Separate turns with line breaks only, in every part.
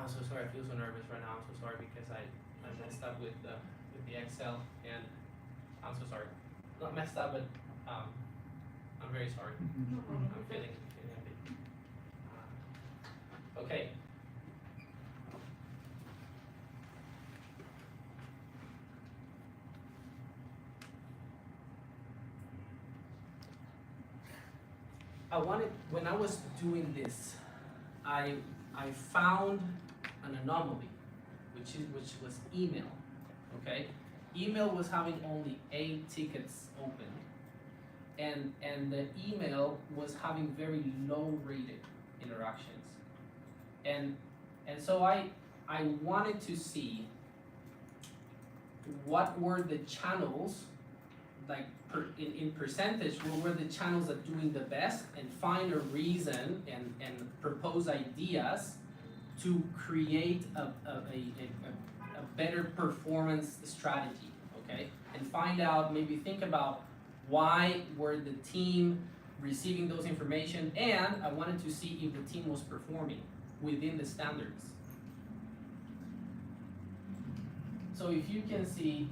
I'm so sorry. I feel so nervous right now. I'm so sorry because I messed up with the Excel, and I'm so sorry. Not messed up, but I'm very sorry. I'm feeling a bit. Okay. When I was doing this, I found an anomaly, which was email. Okay, email was having only 8 tickets open, and the email was having very low rated interactions, and so I wanted to see what were the channels, like in percentage, what were the channels that doing the best, and find a reason and propose ideas to create a better performance strategy, okay? And find out, maybe think about why were the team receiving those information, and I wanted to see if the team was performing within the standards. So if you can see here,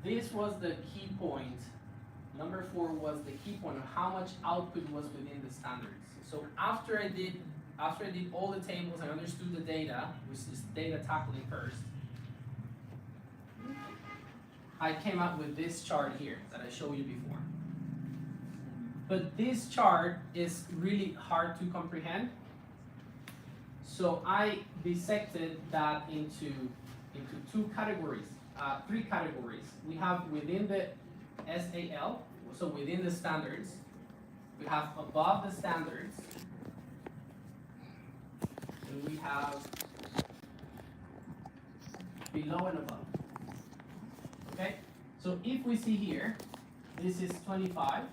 this was the key point. Number 4 was the key point of how much output was within the standards. So after I did all the tables, I understood the data, which is data tackling first, I came up with this chart here that I showed you before. But this chart is really hard to comprehend. So I dissected that into 2 categories, 3 categories. We have within the SAL, so within the standards, we have above the standards, and we have below and above. Okay? So if we see here, this is 25.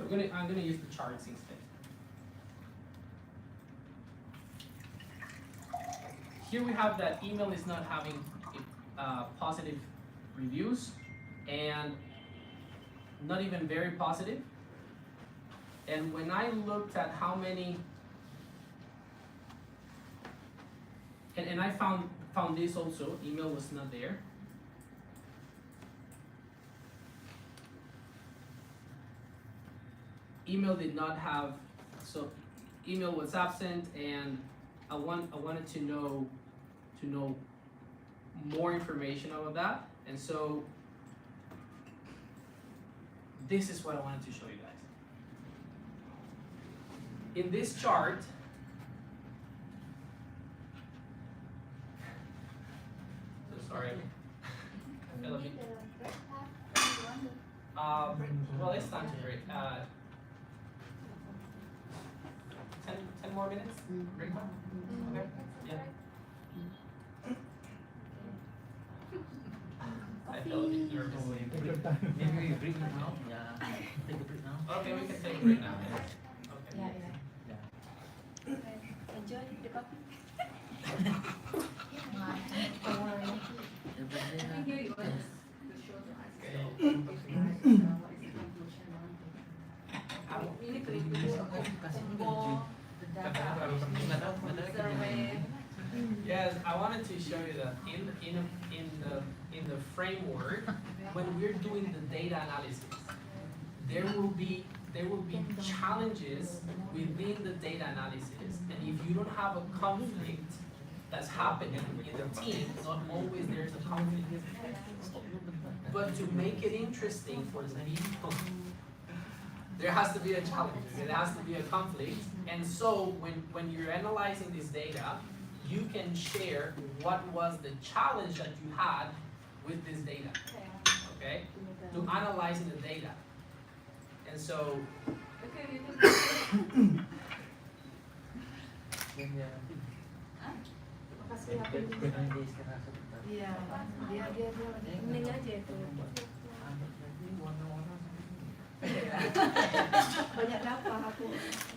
So I'm gonna use the charts instead. Here we have that email is not having positive reviews, and not even very positive. And when I looked at how many, and I found this also, email was not there. Email did not have, so email was absent, and I wanted to know more information about that, and so this is what I wanted to show you guys. In this chart, so sorry, I feel a bit. Well, it's time to break. 10 more minutes? Break time? Okay. Yeah. I feel a bit nervous.
Maybe we break now. Yeah. Take a break now.
Okay, we can take a break now. Okay.
Yeah. Enjoy the coffee. I think you was the short
You need to Yes, I wanted to show you that in the framework, when we're doing the data analysis, there will be challenges within the data analysis, and if you don't have a conflict that's happening in the team, not always there's a conflict. But to make it interesting for the people, there has to be a challenge, there has to be a conflict, and so when you're analyzing this data, you can share what was the challenge that you had with this data, okay? To analyzing the data. And so,
Iya, dia mending aja itu. Banyak dapat aku.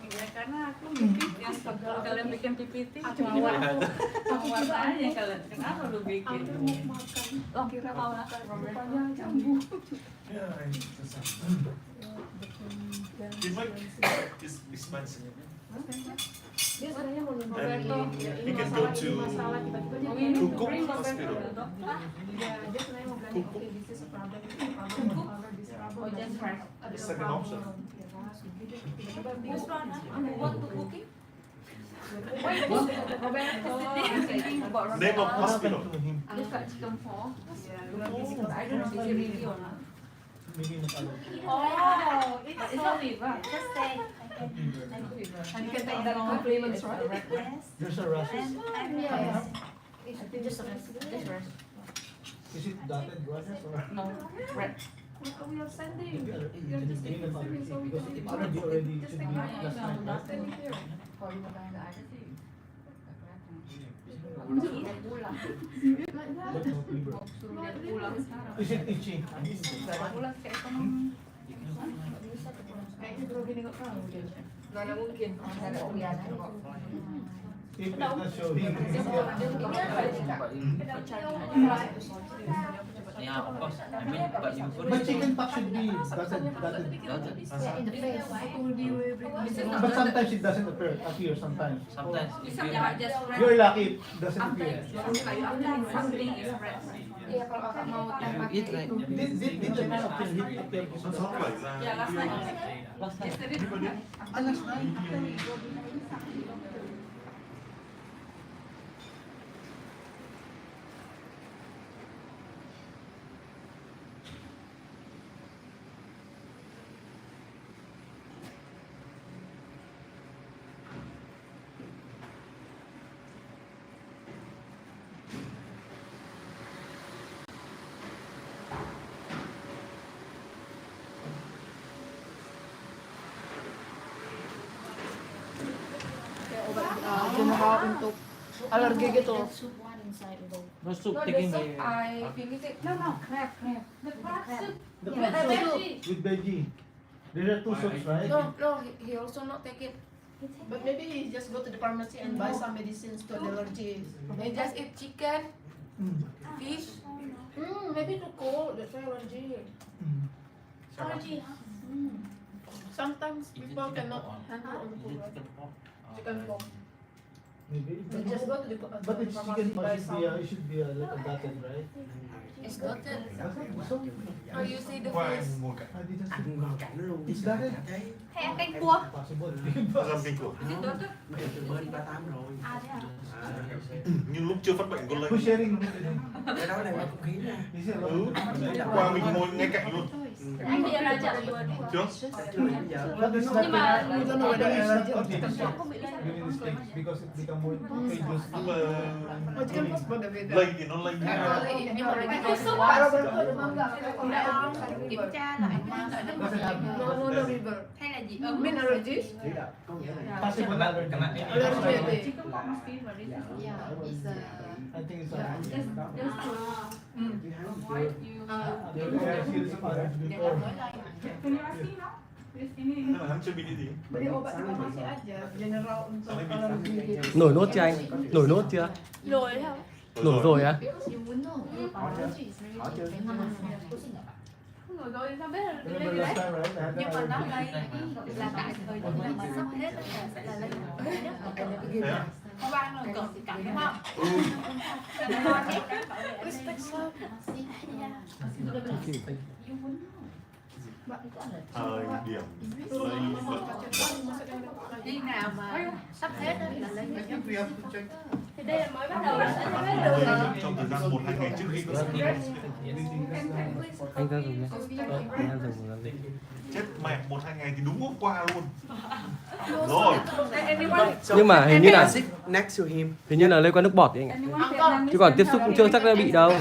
Ya karena aku bikin yang kalau kalian bikin PPT cuma warna aja kalian. Kenapa lu bikin?
Aku mau makan.
Oh, kira mau makan
Rupanya jambu.
It's expensive.
Dia sebenarnya mau nunggu
And
ini
you can
masalah,
go to
ini masalah, tiba-tiba dia
Kukuk
bring
Hospital.
Ya, dia sebenarnya mau bilang, okay, this is a problem, this is a problem, cover this problem.
Oh, just right.
Ada
Second
problem.
option.
Ya kan, jadi tiba-tiba dia
This one, want to cooking?
Name of hospital.
This got chicken pork.
Ya,
I don't know if it's really or not.
Maybe not.
Oh, it's not liver.
Just say,
And you can take that compliments, right?
yes,
There's a rashes.
yes.
Just rest.
Is it dotted rashes or?
No, red.
we are sending.
Maybe other-
We are just
maybe
sending
allergy,
so we
because
can
allergy already
just
should
take
be
out.
last night, right?
Sending here.
Kalau bukan nggak ada sih. Pulang.
Like that.
But no fever.
Suruh dia pulang sekarang.
Is it itchy?
Nggak ada pulang kayak ekonomi.
Kayaknya kalau gini nggak tahu dia.
Nggak ada mungkin. Nggak ada kelihatan kok.
If it's not showing.
Yeah, of course. I mean, but you put
But chicken pox should be dotted.
Yeah, in the face.
It will be everything.
But sometimes it doesn't appear sometimes.
sometimes if
Bisa
you
nggak just red?
You're lucky it doesn't
After
appear.
something is red.
Iya, kalau kakak mau tempat
eat like
Did the man appear? He appeared.
It's not like that.
Yeah, last night.
last time.
Yesterday.
Last night.
General untuk alergi gitu.
That soup one inside the bowl.
No soup
No, the
taking
soup
by.
I finish it. No, crab. The crab soup.
The
Yeah,
crab
the
soup with veggie. There are two soups, right?
No, he also not take it.
But maybe he just go to the pharmacy and buy some medicines to the allergy.
He just eat chicken,
Mm.
fish.
Maybe too cold, that's why allergy.
Mm.
Allergy. Sometimes people cannot handle on food, right? Chicken pox.
Maybe.
You just go to the
But it's
pharmacy,
chicken
buy
pox
some.
it should be like a dotted, right?
It's dotted.
So,
Oh, you see the
Khoan
face.
mua cả.
I didn't see. It's dotted.
Hay ăn canh cua.
Possible.
Làm kinh của.
Is it dotted?
À, thế à?
Nhưng lúc chưa phát bệnh con
Who's
lên.
sharing?
Cái đó là cái không khí nè.
Is it
Ừ. Qua mình ngồi ngay cạnh luôn.
Anh đi ra chợ.
Chưa?
Bây giờ
But it's not
Nhưng mà-
we don't know whether it's not contagious
Không bị lây.
during this stage because it become more contagious.
Nhưng mà
Oh, chicken pox beda beda.
lây thì nó lây như
Kalau
nào?
ini mau
Kalau
dibikin
baru itu demam nggak?
Kiểm tra lại mà nggak ada
Doesn't have
No river.
hay là gì
Main allergies?
chỉ là có nghĩa là
possible allergy.
Allergy.
chicken pox must be very
Yeah, it's
I think it's
Yeah,
allergy.
just avoid you.
There are series of allergy before.
Nhưng mà hắn chưa bị cái gì.
Beli obat di farmasi aja, general untuk
Sampai
allergi gitu.
Nổi nốt chưa anh? Nổi nốt chưa?
Rồi hả?
Nổi rồi á?
you would know. Allergy is very
Hỏi chưa?
famous.
rồi rồi sao biết là
Remember
lên
last
đấy.
time, right?
Nhưng mà nó đây là tại thời điểm mà sắp hết á, sẽ là lên nhất ở cái
Thế à?
Không ăn rồi còn cặn đúng không?
Thời điểm lấy vận
khi nào mà sắp hết á là lên nhất.
Thì đây là mới bắt đầu
khả
là
năng
hết
lấy
được.
trong thời gian 1-2 ngày trước khi có sự kiện.
Anh ra dùng nhé. Anh ra dùng làm gì?
Chết mẹ 1-2 ngày thì đúng hôm qua luôn. Rồi.
Nhưng mà hình như là
Sit next to him.
hình như là lây qua nước bọt đấy anh ạ. Chứ còn tiếp xúc cũng chưa chắc đã bị đâu.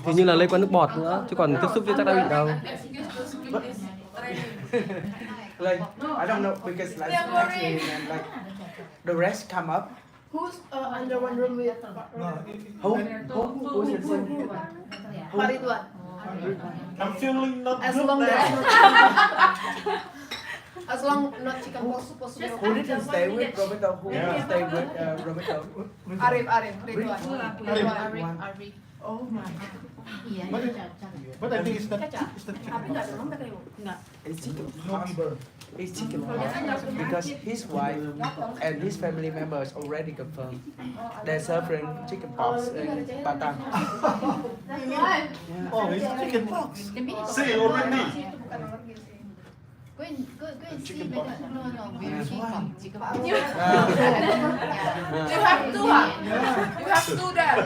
Hình như là lây qua nước bọt nữa, chứ còn tiếp xúc chưa chắc đã bị đâu.
Like, I don't know because like next to him and like the rest come up.
Who's under one room with
Who's in same?
Parituan?
I'm feeling not
As
good
long
now.
as long not chicken pox supposed to be
Who didn't stay with Roberto? Who
Yeah.
stay with Roberto?
Arif, Ridwan.
Arif.
Oh my.
Iya.
But I think it's not.
Tapi nggak ada orang tak kayaknya.
Enggak.
It's chicken pox. It's chicken pox because his wife and his family members already confirmed they're suffering chicken pox in Batam.
Why?
Oh, it's chicken pox. See
See
already.
Itu bukan orang gitu sih.
Chicken pox. No, we from chicken pox.
You have to, huh? You have to that.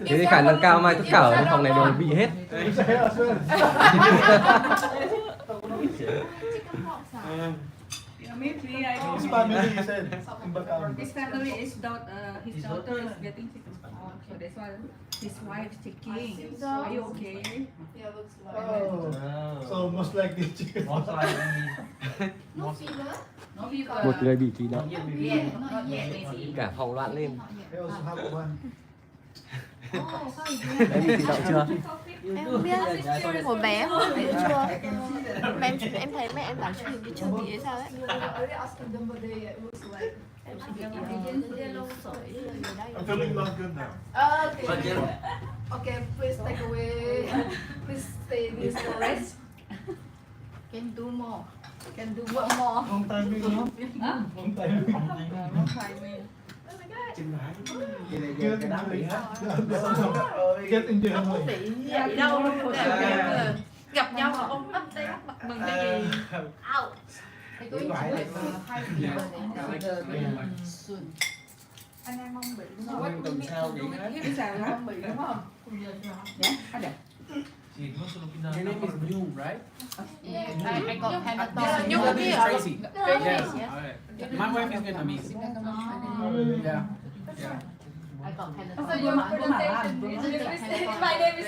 Thế thì khả năng cao mai tất cả ở phòng này đều bị hết.
His
family said in Batam.
His family is his daughter is getting chickenpox, so that's why his wife is checking. Are you okay?
Yeah, looks like.
So most likely chicken
Most likely.
No fever.
No fever.
Một người bị thủy đậu,
Yeah, not yet maybe.
cả phòng loạn lên.
They also have one.
Đã bị thủy đậu chưa?
Em biết hồi bé không bị chưa? Mà em thấy mẹ em bảo chưa hình như chưa bị hay sao ấy.
You already asked them what they looks like.
Em chỉ bị lâu sởi rồi đây.
I'm feeling not good now.
Okay. Okay, please take away. Please stay this rest.
Can do more.
Can do what more?
Long time ago. Long time ago.
Long time ago.
Chừng lại. Vậy là giờ cái đám bị hết.
Get in there.
Không bị gì đâu luôn. Gặp nhau mà ôm ấp tay bắt mặt mừng cái gì. Out.
Thì tôi chỉ phải hai vị
Soon.
anh em mong bị đúng
Không
không?
em tuần sau vậy hết.
Biết sao đó?
Mong bị đúng không?
Chị có solo pina.
Your name is Nhung, right?
I got Panadol.
Nhung
Your name
đi
is
à?
Tracy.
Tracy,
Yes.
yes.
Alright. My wife is Vietnamese. Yeah. Yeah.
I got Panadol.
So your pronunciation
My name is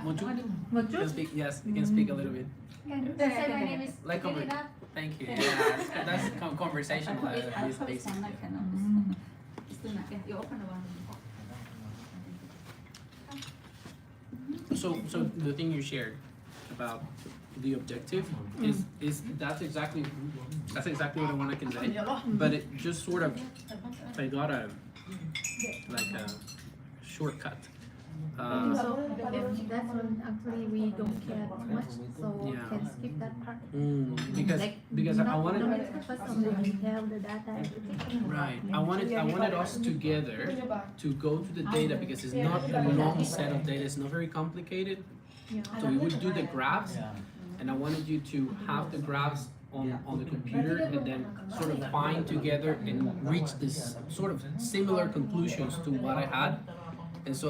Một chút.
Một
You
chút.
can speak. Yes, you can speak a little bit.
say my name is
Like over. Thank you. Yeah, that's conversation. This basic. So the thing you shared about the objective is that's exactly what I want to convey. But it just sort of I got a like a shortcut.
So if that one actually we don't care much, so
Yeah.
can skip that part.
Because I
Not
wanted
focus on the detail, the data, everything.
right. I wanted us together to go to the data because it's not a long set of data. It's not very complicated.
Yeah.
So we would do the graphs, and I wanted you to have the graphs on the computer and then sort of bind together and reach this sort of similar conclusions to what I had, and so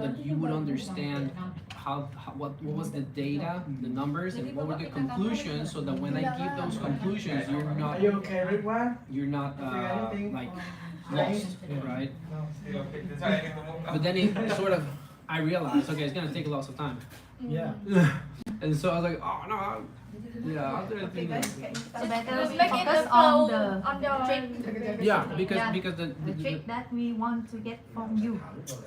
that you would understand what was the data, the numbers, and what were the conclusions, so that when I give those conclusions,
Are you okay, Ridwan?
you're not like lost, right? But then it sort of, I realized, okay, it's gonna take lots of time.
Yeah.
And so I was like, oh no, yeah, I'll do it.
So better we
Make it
focus
the
on
flow
the
on your
trick.
Yeah, because
Yeah.
because
The
the
trick that we want to get from you.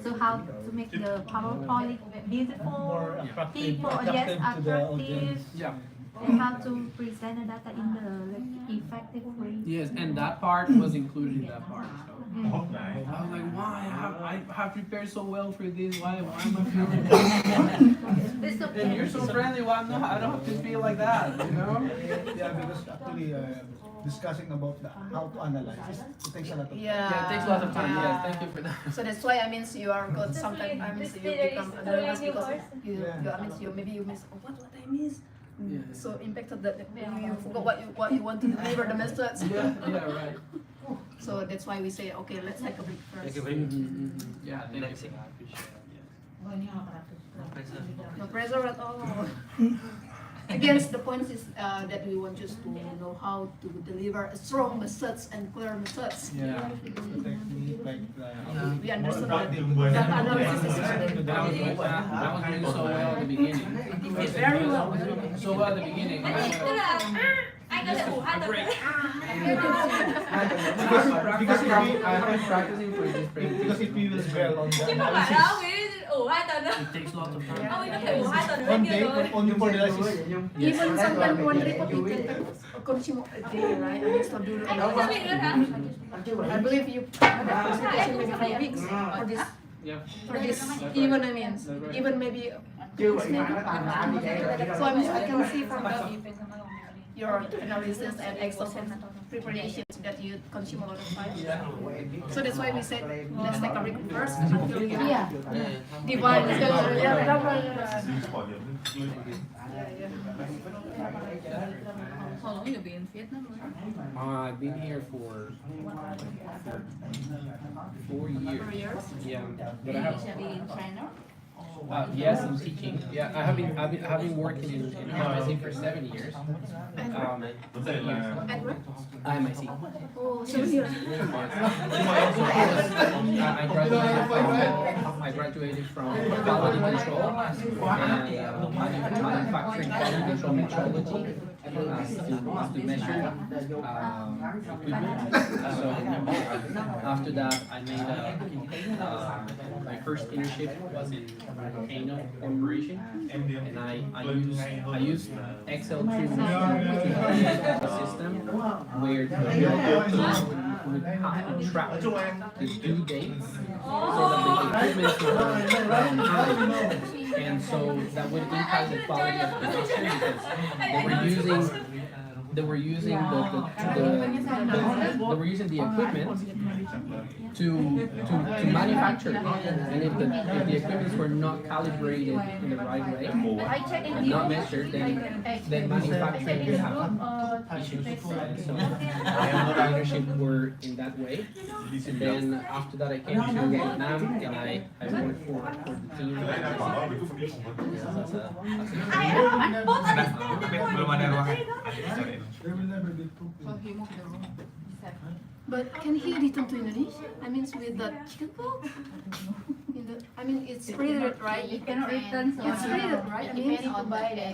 So how to make the PowerPoint beautiful, people, yes, attractive.
yeah,
and how to present the data in the like effective way.
Yes, and that part was included in that part. So.
Oh, nice.
I was like, why? I have prepared so well for this. Why am I feeling bad? And you're so friendly. Why not? I don't have to feel like that, you know?
Yeah, because actually discussing about how to analyze, it takes a lot of
Yeah, it takes a lot of time. Yes, thank you for that.
So that's why I mean you are good. Sometimes I mean you become nervous because you I mean you maybe you miss what I miss.
Yeah.
So impacted that you forgot what you want to deliver the message.
Yeah, right.
So that's why we say okay, let's take a break first.
Take a break.
Yeah, thank you.
Relaxing. I appreciate it. No pressure.
No pressure at all. Again, the point is that we want just to know how to deliver a strong message and clear message.
Yeah.
technique, like
We understand that
More
that analysis is
I
very
was doing so well at the beginning.
very well.
So well at the beginning.
because if we
I've been practicing for this
because if we will dwell on the
Chứ không phải
analysis
đó, Quý ủ 2 tuần đó.
It takes lots of time.
Ông ấy có thể ủ 2 tuần
one
bên kia
day
rồi.
only for the analysis.
Even sometimes one report you can consume a day, right? I mean, so do
Anh không xác định nữa hả?
I believe you had a presentation maybe for weeks for this.
Yeah.
For this, even I mean, even maybe. So I mean, I can see from your analysis and exhaustive preparations that you consume a lot of time. So that's why we said let's take a break first until we
Yeah.
divide.
How long you been in Vietnam?
I've been here for 4 years.
4 years.
Yeah, but I have.
Being trainer?
Yes, I'm teaching. Yeah, I've been working in MIC for 7 years.
Vấn đề là
IMIC.
Oh, so here.
I graduated from quality control and manufacturing quality control metrology to measure equipment. So after that, I made my first internship was in Volcano Corporation, and I used Excel to create a system where the would have to track the due dates so that the equipment were and so that would impact the quality of production because they were using the equipment to manufacture, and if the equipments were not calibrated in the right way and not measured, then manufacturing would have issues. Right? So the leadership were in that way. And then after that, I came to Vietnam and I worked for the team.
Belum ada ruangan.
They will never get cooked.
But can he return to Indonesia? I mean, with the chicken pox? I mean, it's treated, right?
You cannot return.
It's treated, right? I mean,
Depends on by the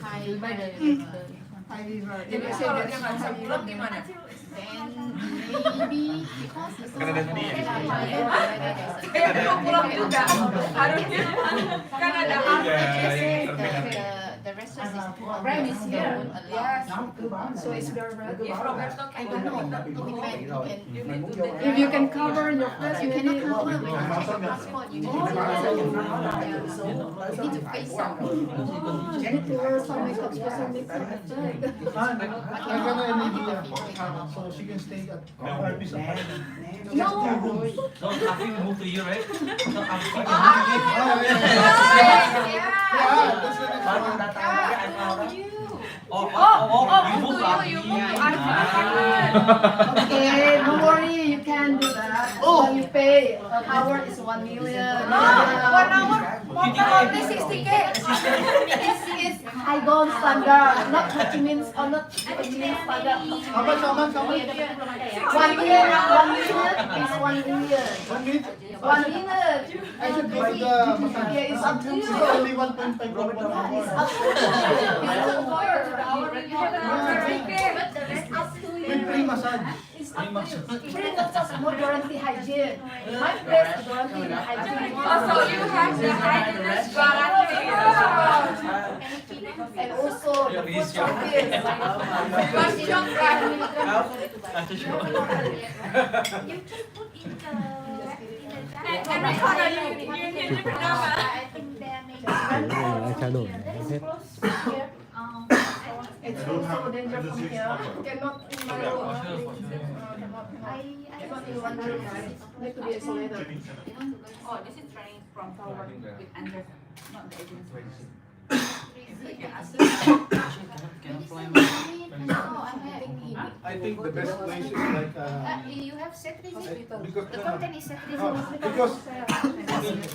high river. They will say that it's high river.
then maybe because it's
Kan ada sendiri.
Kayak belum pulang juga. Harusnya kan ada
the restaurant is
Brand is here. Yes.
So it's very rare.
If Roberto
I
can
don't know.
If you can cover your face,
You
you
cannot
can
cover with your passport. You need to face up.
You need to wear some makeup, special makeup.
I got an idea so she can stay at our piece of
No.
So after we move to you, right? So after
Okay, don't worry, you can do that. Oh, you pay. An hour is 1 million.
1 hour, 60K.
It's high gold standard, not Ho Chi Minh or not Ho Chi Minh standard.
How much?
1 million is 1 million.
1 minute?
1 million.
I should buy the massage.
Yeah, it's up to you.
It's only 1.5 for 1 hour.
It's up to you.
With free massage.
Free doctors no guarantee hygiene. My place guarantee hygiene.
Also, you have the hygienist guarantee.
And also the food service. Because you don't try.
You just put in the
Every corner you need different number.
I think there may
Đấy là trao đổi hết.
It's also danger from here. Cannot in my room. Cannot in one room. Need to be isolated.
Oh, this is training from forward with Anders, not the agency.
I think the best place is like
you have set
because
The content is set
because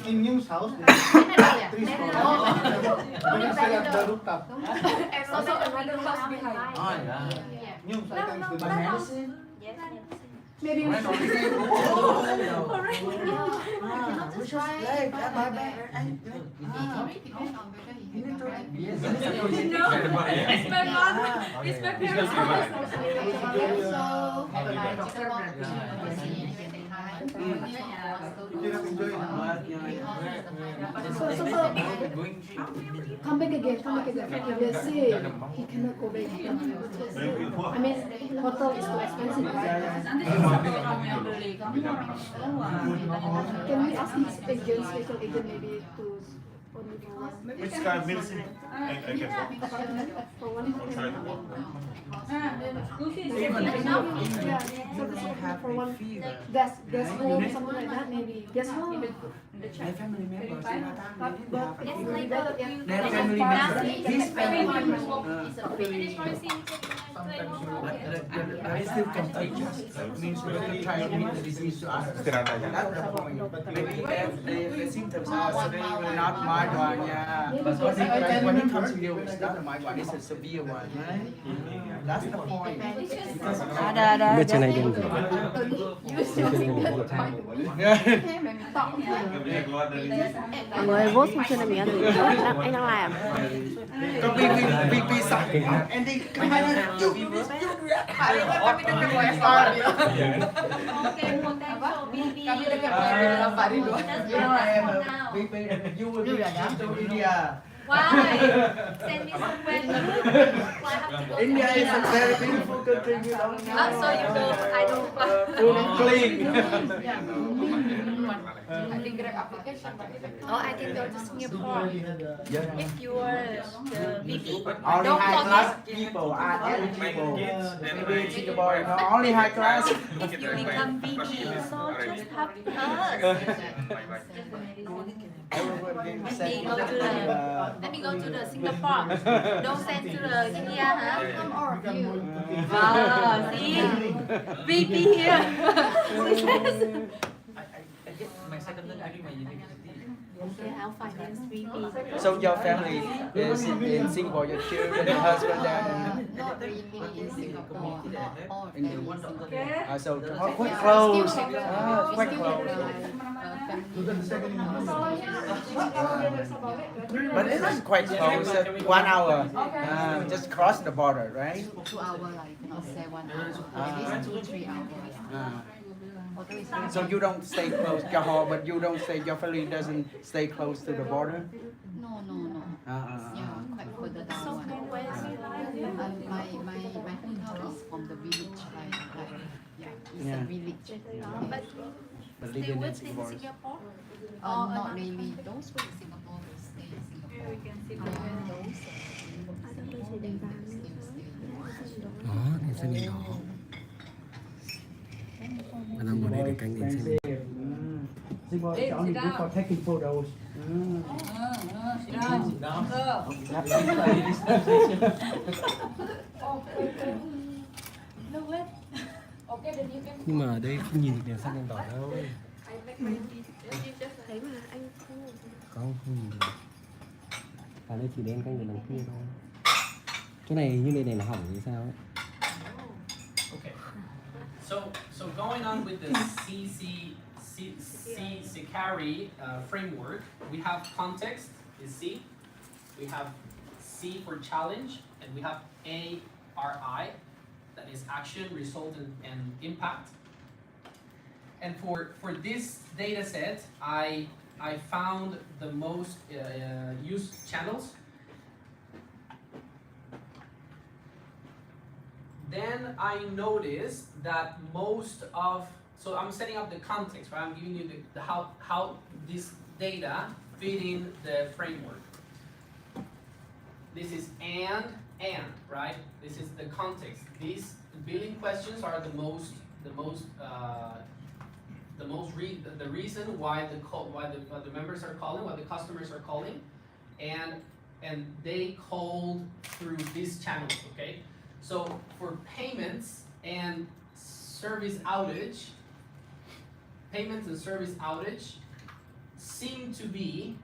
in New's house
Canada,
three stories.
Canada.
When you stay at the rooftop,
And also another house behind.
New's I think is the
But
best.
medicine?
Maybe we should.
Which is like my bad. Yes.
No, it's my mother. It's my parents' house.
You cannot enjoy it.
Come back again. If they say he cannot go back, I mean, hotel is too expensive, right?
Nanti juga kamu yang beli, kamu orang keluar.
Can we ask this agent, special agent, maybe to only for one?
Which kind of medicine? I can talk.
For one.
I'll try to walk.
Lucy is
Even
saying
in
now.
Yeah, so this is for one. Guest home, something like that, maybe. Guest home.
My family members in Batam,
But
they
it's
didn't
like
have
that, yeah.
their family members. His family members. But it's still contagious. Means we can transmit the disease to others. That's the point. Maybe the symptoms are severe, not mild one. Yeah. But when it comes to you, it's not a mild one. It's a severe one, right? That's the point.
Biết trên này đừng gửi.
Mọi người vote xem trên này mình ăn gì. Anh đang làm.
Có bị sặc. Andy, come on.
Kami dekat Pak Ridho.
You will be to India.
Why? Send me somewhere good. Why have to go
India
to
is a very beautiful country. You don't know.
So you go, I don't
Food and clean.
Oh, I can go to Singapore. If you are the VP,
Only
don't
high class
forget.
people are eligible. Maybe in Singapore, no, only high class.
If you become VP, so just help us.
Everybody
Let
said
me go to the Singapore. Don't send to the India, huh? Wow, see? VP here.
My second degree, my university.
Okay, I'll finance VP.
So your family is in Singapore, your children, your husband there.
Not really in Singapore.
In the one doctor.
So quite close. Quite close. But it is quite close. 1 hour. Just cross the border, right?
2 hours, like cannot say 1 hour. At least 2-3 hours.
So you don't stay close, Johor, but you don't stay, your family doesn't stay close to the border?
No. Yeah, quite further down.
So where is he live?
My hometown is from the village, yeah, it's a village.
But
But
they
living in
work in
Singapore.
Singapore?
Not really. Those who in Singapore will stay in Singapore.
We can see
Those
Đó, đèn xanh đèn đỏ. Và đang ngồi đây để cánh đèn xanh.
Singapore is only good for taking photos.
Nhưng mà ở đây không nhìn được đèn xanh đèn đỏ đâu.
Thấy mà anh
Không nhìn được. Ở đây chỉ đèn canh đằng kia thôi. Chỗ này như này là hỏng thì sao ấy.
Okay. So going on with the CCARI framework, we have context is C, we have C for challenge, and we have ARI, that is action, result, and impact. And for this data set, I found the most used channels. then I noticed that most of, so I'm setting up the context, right? I'm giving you the how this data fit in the framework. This is and, right? This is the context. These billing questions are the reason why the members are calling, why the customers are calling, and they called through these channels, okay? So for payments and service outage seem to be,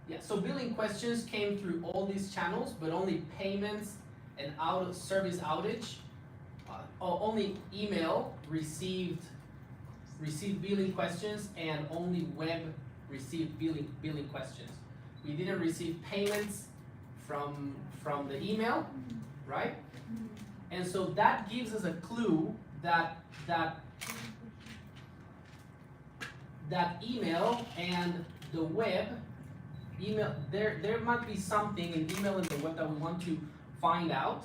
yeah, so billing questions came through all these channels, but only payments and service outage, only email received billing questions, and only web received billing questions. We didn't receive payments from the email, right? And so that gives us a clue that email and the web, there might be something in email and the web that we want to find out.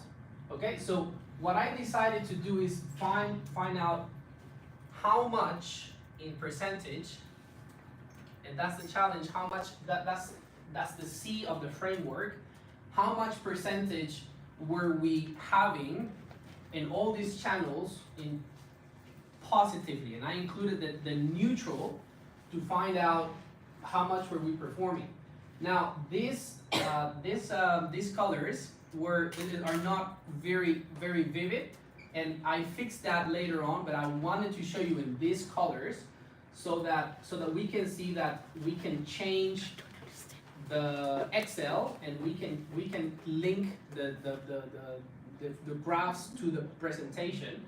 Okay, so what I decided to do is find out how much in percentage, and that's the challenge, how much, that's the C of the framework, how much percentage were we having in all these channels in positively, and I included the neutral to find out how much were we performing. Now these colors are not very vivid, and I fixed that later on, but I wanted to show you in these colors so that we can see that we can change the Excel and we can link the graphs to the presentation.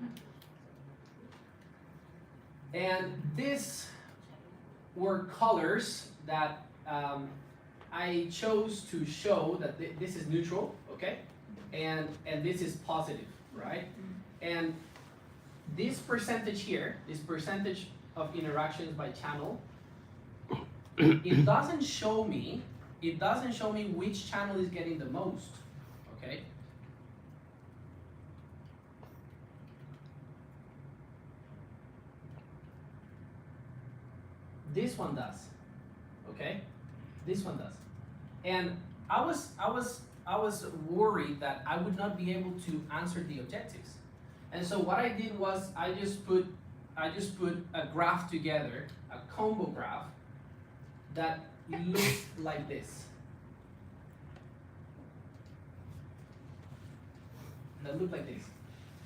And these were colors that I chose to show that this is neutral, okay, and this is positive, right? And this percentage here, this percentage of interactions by channel, it doesn't show me which channel is getting the most, okay? This one does, okay? This one does. And I was worried that I would not be able to answer the objectives. And so what I did was I just put a graph together, a combo graph that looks like this. That looked like this,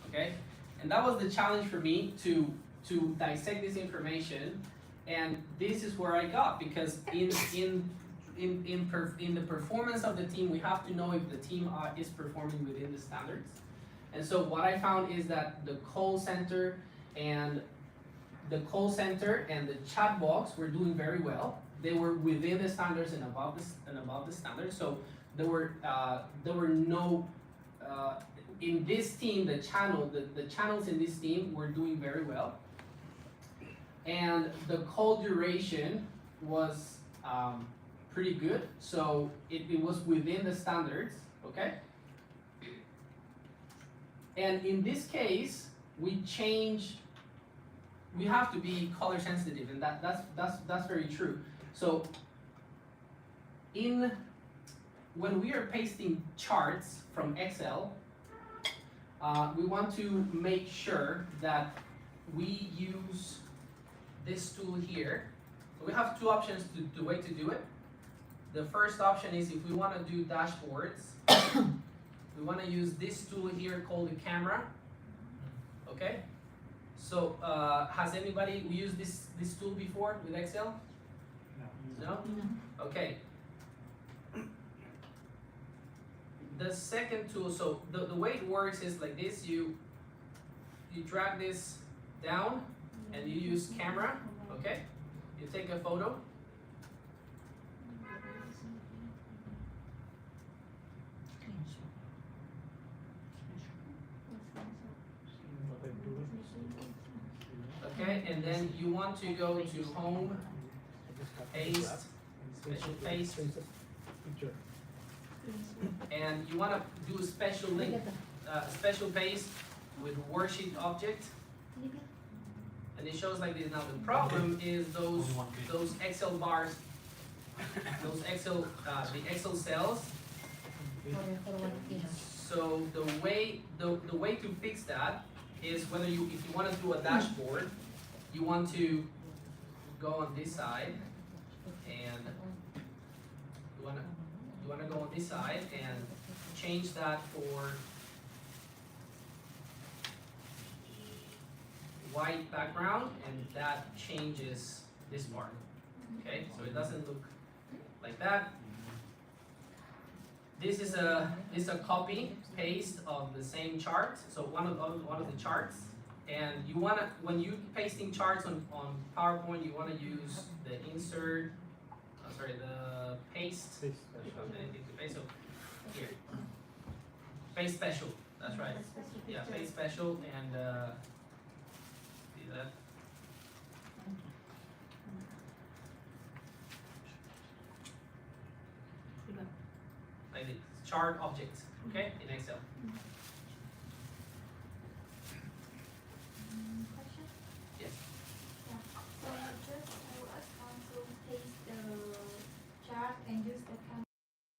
okay? And that was the challenge for me to dissect this information, and this is where I got, because in the performance of the team, we have to know if the team is performing within the standards. And so what I found is that the call center and the chat box were doing very well. They were within the standards and above the standards. So there were no in this team, the channels in this team were doing very well, and the call duration was pretty good. So it was within the standards, okay. And in this case, we have to be color sensitive, and that's very true. So when we are pasting charts from Excel, we want to make sure that we use this tool here. So we have two options the way to do it. The first option is if we want to do dashboards, we want to use this tool here called the camera. Okay. So has anybody used this tool before with Excel? No? Okay. The second tool, so the way it works is like this. You drag this down and you use camera, okay? You take a photo. Okay, and then you want to go to home, paste, special paste. and you want to do a special link, special paste with worksheet object, and it shows like this. Now the problem is those Excel bars, those Excel the Excel cells. So the way to fix that is if you want to do a dashboard, you want to go on this side, and you want to go on this side and change that for white background, and that changes this part. Okay, so it doesn't look like that. This is a copy paste of the same chart. So one of the charts, and you wanna, when you pasting charts on PowerPoint, you wanna use the insert. The paste. So here, paste special. That's right. Yeah, paste special, and see that. Like the chart object, okay, in Excel.